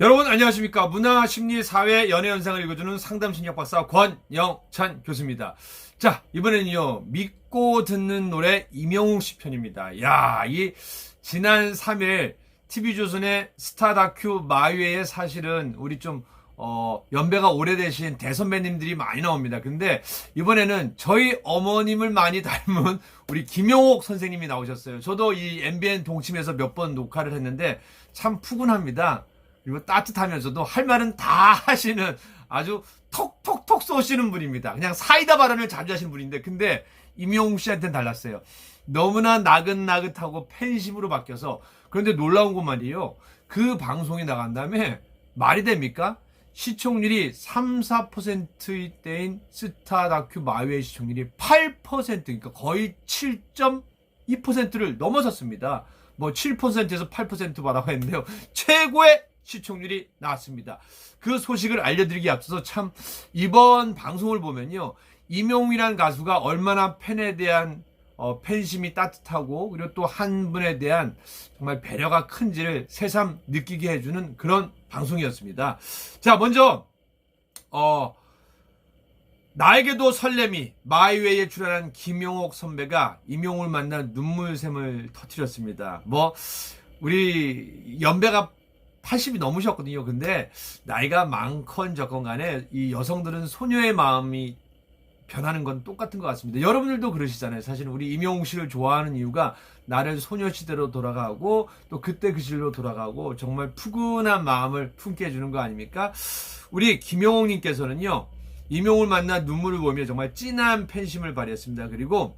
여러분 안녕하십니까. 문화, 심리, 사회, 연애 현상을 읽어주는 상담심리학 박사 권영찬 교수입니다. 자, 이번에는요, 믿고 듣는 노래 임영웅 씨 편입니다. 야, 이 지난 3일 TV조선의 스타 다큐 마위에 사실은 우리 좀 연배가 오래되신 대선배님들이 많이 나옵니다. 근데 이번에는 저희 어머님을 많이 닮은 우리 김영옥 선생님이 나오셨어요. 저도 이 MBN 동침에서 몇 번 녹화를 했는데 참 푸근합니다. 그리고 따뜻하면서도 할 말은 다 하시는 아주 톡톡톡 쏘시는 분입니다. 그냥 사이다 발언을 자주 하시는 분인데, 근데 임영웅 씨한테는 달랐어요. 너무나 나긋나긋하고 팬심으로 바뀌어서. 그런데 놀라운 건 말이에요. 그 방송이 나간 다음에 말이 됩니까? 시청률이 3, 4%대인 스타 다큐 마위의 시청률이 8%, 그러니까 거의 7.2%를 넘어섰습니다. 뭐 7%에서 8% 받아가 했는데요. 최고의 시청률이 나왔습니다. 그 소식을 알려드리기 앞서서 참 이번 방송을 보면요, 임영웅이라는 가수가 얼마나 팬에 대한 팬심이 따뜻하고, 그리고 또 한 분에 대한 정말 배려가 큰지를 새삼 느끼게 해주는 그런 방송이었습니다. 자, 먼저 나에게도 설렘이 마이웨이에 출연한 김영옥 선배가 임영웅을 만나 눈물샘을 터뜨렸습니다. 뭐 우리 연배가 80이 넘으셨거든요. 근데 나이가 많건 적건 간에 이 여성들은 소녀의 마음이 변하는 건 똑같은 것 같습니다. 여러분들도 그러시잖아요. 사실 우리 임영웅 씨를 좋아하는 이유가 나를 소녀시대로 돌아가고 또 그때 그 시절로 돌아가고 정말 푸근한 마음을 품게 해주는 거 아닙니까? 우리 김영웅 님께서는요, 임영웅을 만나 눈물을 보이며 정말 진한 팬심을 발휘했습니다. 그리고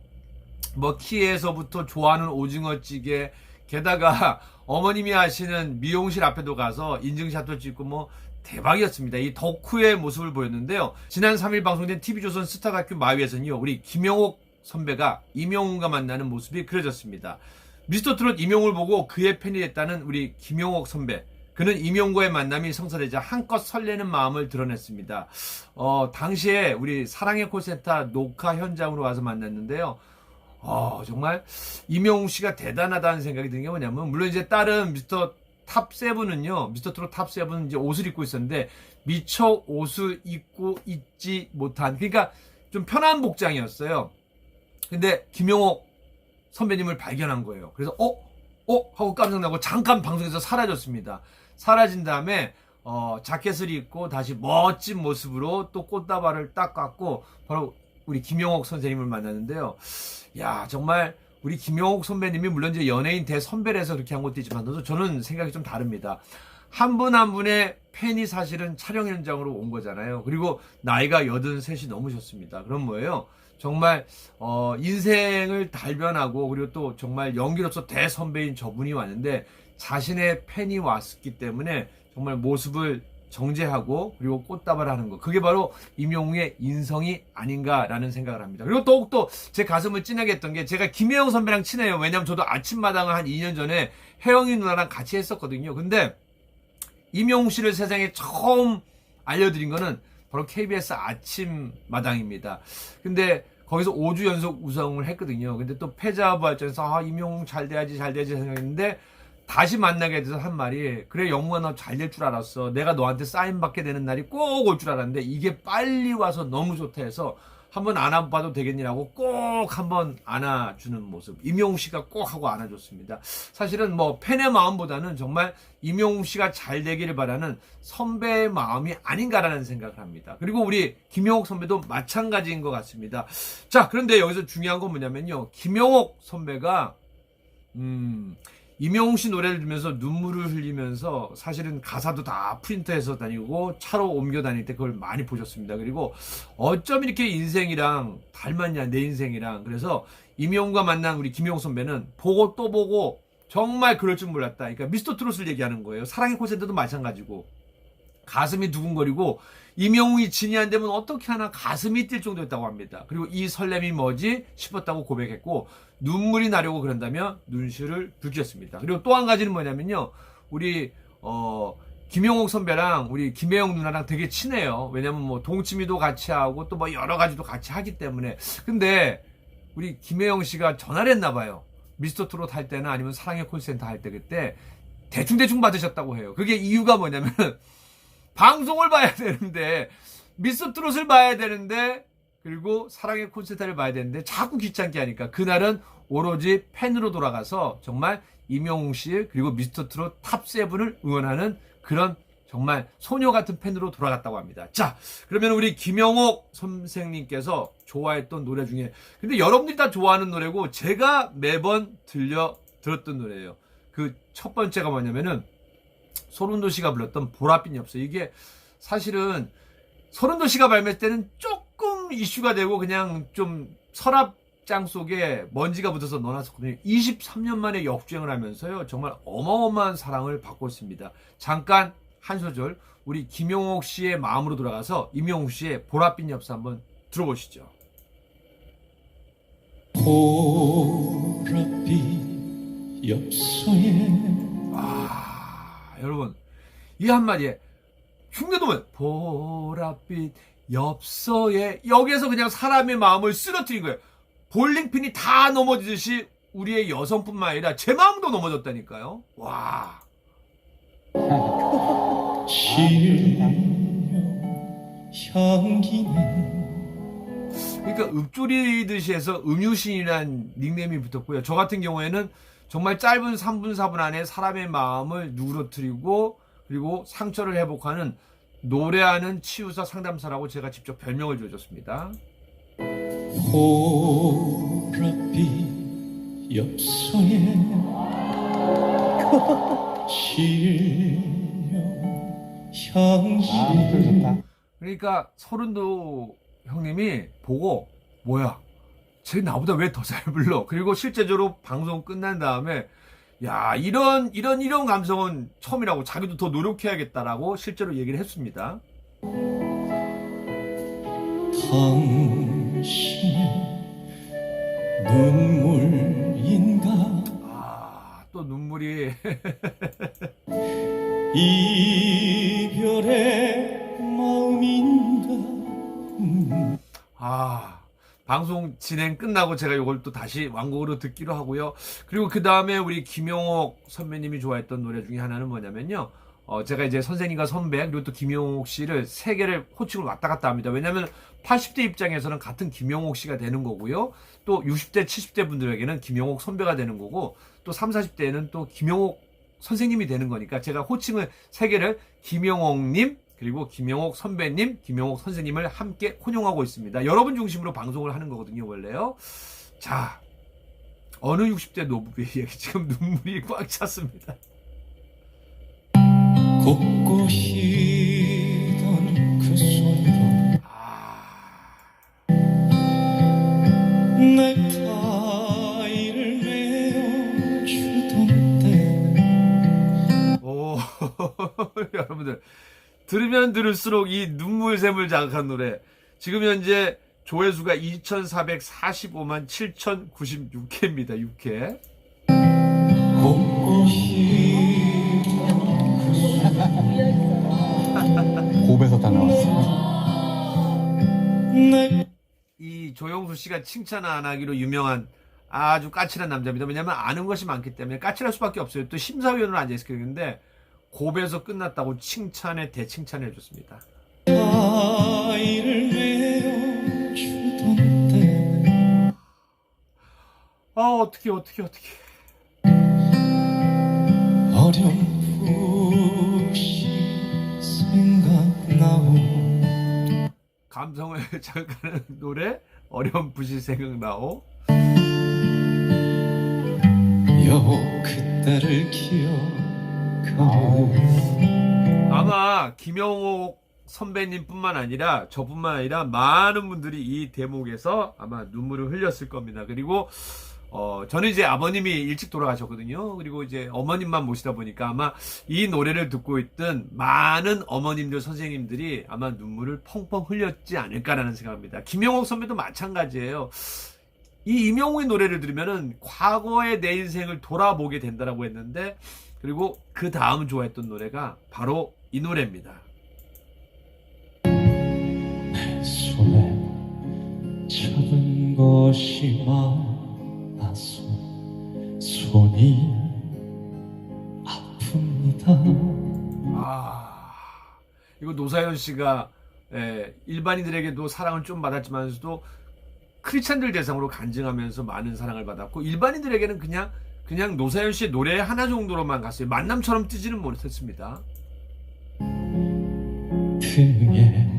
뭐 키에서부터 좋아하는 오징어찌개, 게다가 어머님이 하시는 미용실 앞에도 가서 인증샷도 찍고 뭐 대박이었습니다. 이 덕후의 모습을 보였는데요. 지난 3일 방송된 TV조선 스타 다큐 마위에서는요, 우리 김영옥 선배가 임영웅과 만나는 모습이 그려졌습니다. 미스터트롯 임영웅을 보고 그의 팬이 됐다는 우리 김영옥 선배. 그는 임영웅과의 만남이 성사되자 한껏 설레는 마음을 드러냈습니다. 당시에 우리 사랑의 콜센터 녹화 현장으로 와서 만났는데요. 정말 임영웅 씨가 대단하다는 생각이 드는 게 뭐냐면, 물론 이제 다른 미스터 탑7은요, 미스터트롯 탑7은 이제 옷을 입고 있었는데 미처 옷을 입고 있지 못한, 그러니까 좀 편한 복장이었어요. 근데 김영옥 선배님을 발견한 거예요. 그래서 하고 깜짝 놀라고 잠깐 방송에서 사라졌습니다. 사라진 다음에 자켓을 입고 다시 멋진 모습으로 또 꽃다발을 딱 깎고 바로 우리 김영옥 선생님을 만났는데요. 야, 정말 우리 김영옥 선배님이 물론 이제 연예인 대선배라서 그렇게 한 것도 있지만 저는 생각이 좀 다릅니다. 한 분 한 분의 팬이 사실은 촬영 현장으로 온 거잖아요. 그리고 나이가 83이 넘으셨습니다. 그럼 뭐예요? 정말 인생을 달변하고, 그리고 또 정말 연기로서 대선배인 저분이 왔는데 자신의 팬이 왔기 때문에 정말 모습을 정제하고 그리고 꽃다발 하는 거, 그게 바로 임영웅의 인성이 아닌가라는 생각을 합니다. 그리고 더욱더 제 가슴을 찐하게 했던 게, 제가 김혜영 선배랑 친해요. 왜냐면 저도 아침마당을 한 2년 전에 혜영이 누나랑 같이 했었거든요. 근데 임영웅 씨를 세상에 처음 알려드린 거는 바로 KBS 아침마당입니다. 근데 거기서 5주 연속 우승을 했거든요. 근데 또 패자부활전에서 임영웅 잘 돼야지 생각했는데, 다시 만나게 돼서 한 말이, 그래 영웅아 너 잘 될 줄 알았어. 내가 너한테 사인 받게 되는 날이 꼭 올 줄 알았는데 이게 빨리 와서 너무 좋다 해서 한번 안아봐도 되겠니라고 꼭 한번 안아주는 모습. 임영웅 씨가 꼭 하고 안아줬습니다. 사실은 뭐 팬의 마음보다는 정말 임영웅 씨가 잘 되기를 바라는 선배의 마음이 아닌가라는 생각을 합니다. 그리고 우리 김영옥 선배도 마찬가지인 것 같습니다. 자, 그런데 여기서 중요한 건 뭐냐면요, 김영옥 선배가 임영웅 씨 노래를 들으면서 눈물을 흘리면서 사실은 가사도 다 프린터해서 다니고 차로 옮겨 다닐 때 그걸 많이 보셨습니다. 그리고 어쩜 이렇게 인생이랑 닮았냐, 내 인생이랑. 그래서 임영웅과 만난 우리 김영웅 선배는 보고 또 보고 정말 그럴 줄 몰랐다. 그러니까 미스터트롯을 얘기하는 거예요. 사랑의 콜센터도 마찬가지고 가슴이 두근거리고 임영웅이 진이 안 되면 어떻게 하나 가슴이 뛸 정도였다고 합니다. 그리고 이 설렘이 뭐지 싶었다고 고백했고, 눈물이 나려고 그런다며 눈시울을 붉혔습니다. 그리고 또 한 가지는 뭐냐면요, 우리 김영옥 선배랑 우리 김혜영 누나랑 되게 친해요. 왜냐면 뭐 동치미도 같이 하고 또 뭐 여러 가지도 같이 하기 때문에. 근데 우리 김혜영 씨가 전화를 했나 봐요. 미스터트롯 할 때나 아니면 사랑의 콜센터 할 때, 그때 대충대충 받으셨다고 해요. 그게 이유가 뭐냐면 방송을 봐야 되는데 미스터트롯을 봐야 되는데 그리고 사랑의 콘서트를 봐야 되는데 자꾸 귀찮게 하니까 그날은 오로지 팬으로 돌아가서 정말 임영웅 씨 그리고 미스터트롯 탑7을 응원하는 그런 정말 소녀 같은 팬으로 돌아갔다고 합니다. 자, 그러면 우리 김영옥 선생님께서 좋아했던 노래 중에 근데 여러분들이 다 좋아하는 노래고 제가 매번 들었던 노래예요. 그 첫 번째가 뭐냐면은 소름도 씨가 불렀던 보랏빛 엽서. 이게 사실은 소름도 씨가 발매할 때는 조금 이슈가 되고 그냥 좀 서랍장 속에 먼지가 묻어서 넣어놨었거든요. 23년 만에 역주행을 하면서요. 정말 어마어마한 사랑을 받고 있습니다. 잠깐 한 소절 우리 김용옥 씨의 마음으로 돌아가서 임영웅 씨의 보랏빛 엽서 한번 들어보시죠. 보랏빛 엽서에 여러분 이 한마디에 흉내도면 보랏빛 엽서에 여기에서 그냥 사람의 마음을 쓰러뜨린 거예요. 볼링핀이 다 넘어지듯이 우리의 여성뿐만 아니라 제 마음도 넘어졌다니까요. 와. 향기는 그러니까 읊조리듯이 해서 음유신이란 닉네임이 붙었고요. 저 같은 경우에는 정말 짧은 3분 4분 안에 사람의 마음을 누그러뜨리고 그리고 상처를 회복하는 노래하는 치유사 상담사라고 제가 직접 별명을 지어줬습니다. 보랏빛 엽서에 향기 그러니까 서른도 형님이 보고 뭐야 쟤 나보다 왜 더 잘 불러. 그리고 실제적으로 방송 끝난 다음에 야 이런 감성은 처음이라고 자기도 더 노력해야겠다라고 실제로 얘기를 했습니다. 당신의 눈물인가 또 눈물이 이별의 마음인가 방송 진행 끝나고 제가 이걸 또 다시 완곡으로 듣기로 하고요. 그리고 그 다음에 우리 김용옥 선배님이 좋아했던 노래 중에 하나는 뭐냐면요. 제가 이제 선생님과 선배 그리고 또 김용옥 씨를 세 개를 호칭을 왔다 갔다 합니다. 왜냐하면 80대 입장에서는 같은 김용옥 씨가 되는 거고요. 또 60대 70대 분들에게는 김용옥 선배가 되는 거고 또 30, 40대에는 또 김용옥 선생님이 되는 거니까 제가 호칭을 세 개를 김용옥님 그리고 김용옥 선배님, 김용옥 선생님을 함께 혼용하고 있습니다. 여러분 중심으로 방송을 하는 거거든요, 원래요. 자, 어느 60대 노부부에게 지금 눈물이 꽉 찼습니다. 곳곳이던 그 소리로 넥타이를 메어주던 때 오, 여러분들 들으면 들을수록 이 눈물샘을 자극한 노래 지금 현재 조회수가 2445만 7096회입니다. 6회 곱에서 다 나왔어요. 이 조영수 씨가 칭찬 안 하기로 유명한 아주 까칠한 남자입니다. 왜냐면 아는 것이 많기 때문에 까칠할 수밖에 없어요. 또 심사위원으로 앉아있을 텐데 곱에서 끝났다고 칭찬에 대칭찬을 해줬습니다. 어떻게 어렴풋이 생각나오 감성을 자극하는 노래 어렴풋이 생각나오 여보 그때를 기억하오 아마 김영옥 선배님 뿐만 아니라 저뿐만 아니라 많은 분들이 이 대목에서 아마 눈물을 흘렸을 겁니다. 그리고 저는 이제 아버님이 일찍 돌아가셨거든요. 그리고 이제 어머님만 모시다 보니까 아마 이 노래를 듣고 있던 많은 어머님들, 선생님들이 아마 눈물을 펑펑 흘렸지 않을까라는 생각합니다. 김영옥 선배도 마찬가지예요. 이 임영웅의 노래를 들으면은 과거의 내 인생을 돌아보게 된다라고 했는데, 그리고 그 다음 좋아했던 노래가 바로 이 노래입니다. 내 손에 작은 것이 많아서 손이 아픈 이거 노사연 씨가 일반인들에게도 사랑을 좀 받았지만서도 크리스찬들 대상으로 간증하면서 많은 사랑을 받았고, 일반인들에게는 그냥 노사연 씨의 노래 하나 정도로만 갔어요. 만남처럼 뜨지는 못했습니다. 등에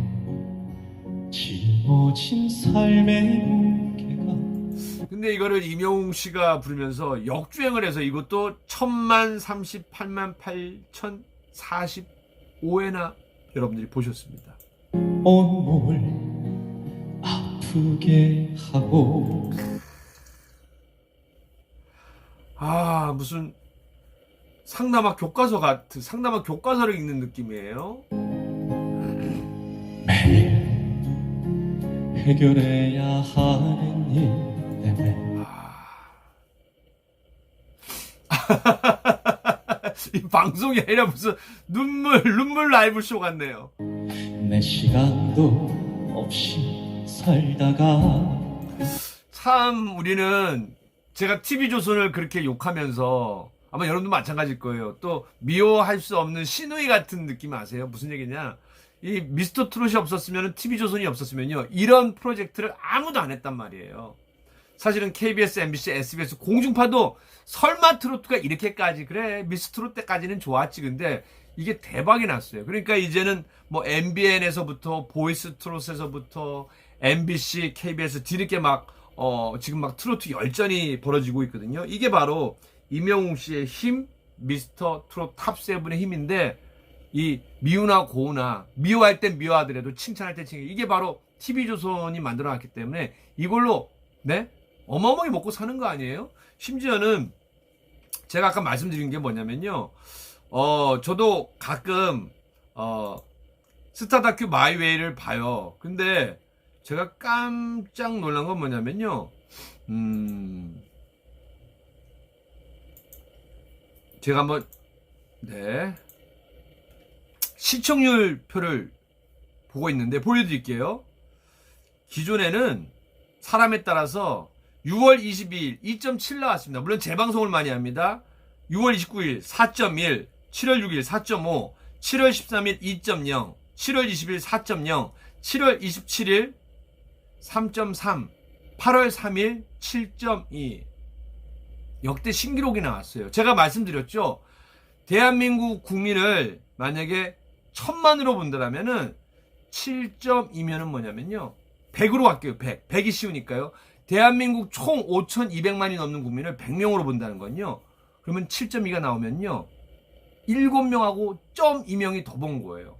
짊어진 삶의 무게가 근데 이거를 임영웅 씨가 부르면서 역주행을 해서 이것도 1038만 8045회나 여러분들이 보셨습니다. 온몸을 아프게 하고 무슨 상남학 교과서 같은, 상남학 교과서를 읽는 느낌이에요. 매일 해결해야 하는 일 때문에 이 방송이 아니라 무슨 눈물 라이브 쇼 같네요. 내 시간도 없이 살다가 참 우리는, 제가 TV조선을 그렇게 욕하면서 아마 여러분도 마찬가지일 거예요. 또 미워할 수 없는 신우이 같은 느낌 아세요? 무슨 얘기냐, 이 미스터 트롯이 없었으면, TV조선이 없었으면요, 이런 프로젝트를 아무도 안 했단 말이에요. 사실은 KBS, MBC, SBS 공중파도 설마 트로트가 이렇게까지, 그래 미스터 트롯 때까지는 좋았지, 근데 이게 대박이 났어요. 그러니까 이제는 뭐 MBN에서부터 보이스 트롯에서부터 MBC, KBS 뒤늦게 지금 막 트로트 열전이 벌어지고 있거든요. 이게 바로 임영웅 씨의 힘, 미스터 트롯 탑7의 힘인데, 이 미우나 고우나, 미워할 땐 미워하더라도 칭찬할 땐 칭찬, 이게 바로 TV조선이 만들어놨기 때문에 이걸로 어마어마하게 먹고 사는 거 아니에요? 심지어는 제가 아까 말씀드린 게 뭐냐면요, 저도 가끔 스타 다큐 마이웨이를 봐요. 근데 제가 깜짝 놀란 건 뭐냐면요, 제가 한번 시청률 표를 보고 있는데 보여드릴게요. 기존에는 사람에 따라서 6월 22일 2.7 나왔습니다. 물론 재방송을 많이 합니다. 6월 29일 4.1, 7월 6일 4.5, 7월 13일 2.0, 7월 20일 4.0, 7월 27일 3.3, 8월 3일 7.2. 역대 신기록이 나왔어요. 제가 말씀드렸죠. 대한민국 국민을 만약에 1000만으로 본다면은 7.2면은 뭐냐면요, 100으로 갈게요. 100이 쉬우니까요. 대한민국 총 5200만이 넘는 국민을 100명으로 본다는 건요, 그러면 7.2가 나오면요 7명하고 0.2명이 더 본 거예요.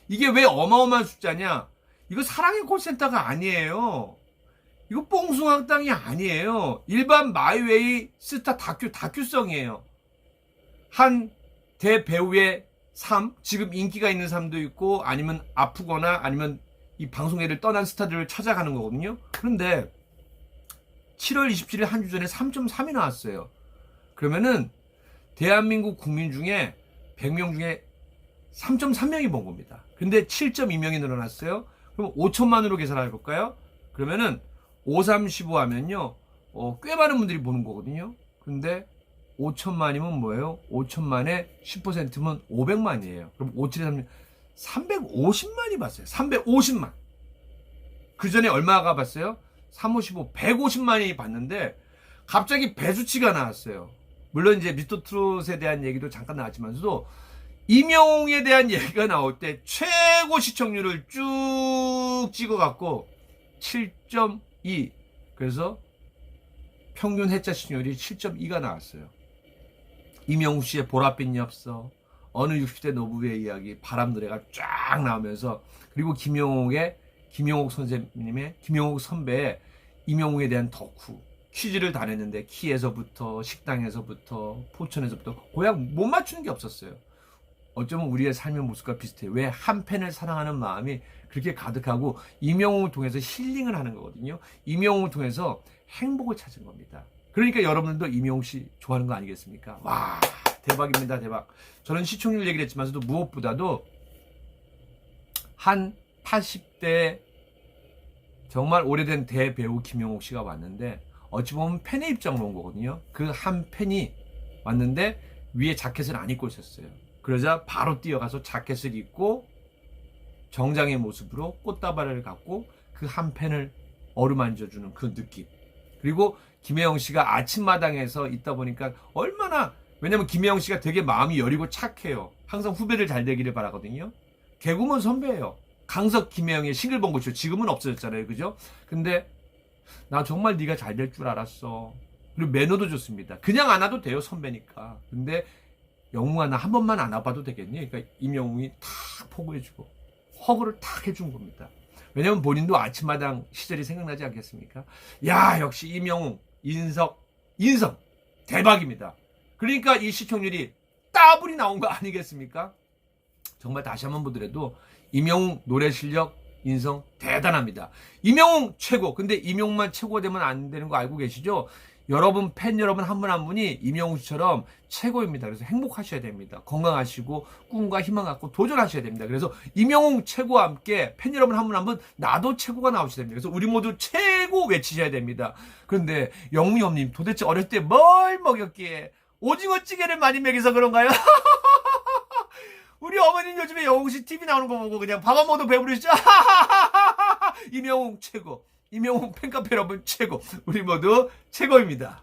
이게 왜 어마어마한 숫자냐, 이거 사랑의 콜센터가 아니에요. 이거 뽕숭아땅이 아니에요. 일반 마이웨이 스타 다큐성이에요. 한 대배우의 삶, 지금 인기가 있는 삶도 있고, 아니면 아프거나 아니면 이 방송계를 떠난 스타들을 찾아가는 거거든요. 그런데 7월 27일 한 주 전에 3.3이 나왔어요. 그러면은 대한민국 국민 중에 100명 중에 3.3명이 본 겁니다. 근데 7.2명이 늘어났어요. 그럼 5천만으로 계산해 볼까요? 그러면은 5, 3, 15 하면요, 꽤 많은 분들이 보는 거거든요. 근데 5천만이면 뭐예요? 5천만에 10%면 500만이에요. 그럼 5, 7에 350만이 봤어요. 350만. 그 전에 얼마가 봤어요? 3, 5, 15, 150만이 봤는데, 갑자기 배수치가 나왔어요. 물론 이제 미스터 트롯에 대한 얘기도 잠깐 나왔지만서도, 임영웅에 대한 얘기가 나올 때 최고 시청률을 쭉 찍어갖고 7.2. 그래서 평균 해자 시청률이 7.2가 나왔어요. 임영웅 씨의 보랏빛 엽서, 어느 60대 노부부의 이야기, 바람 노래가 쫙 나오면서, 그리고 김용옥 선생님의, 김용옥 선배의 임영웅에 대한 덕후, 퀴즈를 다 냈는데 키에서부터 식당에서부터 포천에서부터 고향 못 맞추는 게 없었어요. 어쩌면 우리의 삶의 모습과 비슷해요. 왜? 한 팬을 사랑하는 마음이 그렇게 가득하고 임영웅을 통해서 힐링을 하는 거거든요. 임영웅을 통해서 행복을 찾은 겁니다. 그러니까 여러분들도 임영웅 씨 좋아하는 거 아니겠습니까? 와, 대박입니다. 대박. 저는 시청률 얘기를 했지만서도 무엇보다도 한 80대 정말 오래된 대배우 김용옥 씨가 왔는데, 어찌 보면 팬의 입장으로 온 거거든요. 그 한 팬이 왔는데 위에 자켓을 안 입고 있었어요. 그러자 바로 뛰어가서 자켓을 입고 정장의 모습으로 꽃다발을 갖고 그 한 팬을 어루만져주는 그 느낌. 그리고 김혜영 씨가 아침마당에서 있다 보니까 얼마나, 왜냐면 김혜영 씨가 되게 마음이 여리고 착해요. 항상 후배들 잘 되기를 바라거든요. 개그맨 선배예요. 강석 김혜영의 싱글벙글쇼 지금은 없어졌잖아요. 그죠? 근데 나 정말 네가 잘 될 줄 알았어. 그리고 매너도 좋습니다. 그냥 안아도 돼요, 선배니까. 근데 영웅아 나 한 번만 안아봐도 되겠니? 그러니까 임영웅이 탁 포부해주고 허그를 탁 해준 겁니다. 왜냐면 본인도 아침마당 시절이 생각나지 않겠습니까? 야, 역시 임영웅, 인성 대박입니다. 그러니까 이 시청률이 따블이 나온 거 아니겠습니까? 정말 다시 한번 보더라도 임영웅 노래 실력, 인성 대단합니다. 임영웅 최고. 근데 임영웅만 최고 되면 안 되는 거 알고 계시죠? 여러분, 팬 여러분 한 분 한 분이 임영웅 씨처럼 최고입니다. 그래서 행복하셔야 됩니다. 건강하시고 꿈과 희망 갖고 도전하셔야 됩니다. 그래서 임영웅 최고와 함께 팬 여러분 한 분 한 분 나도 최고가 나오셔야 됩니다. 그래서 우리 모두 최고 외치셔야 됩니다. 그런데 영웅이 형님 도대체 어렸을 때 뭘 먹였기에 오징어찌개를 많이 먹여서 그런가요? 우리 어머니는 요즘에 영웅씨 TV 나오는 거 보고 그냥 밥 안 먹어도 배부르시죠? 임영웅 최고. 임영웅 팬카페 여러분 최고. 우리 모두 최고입니다.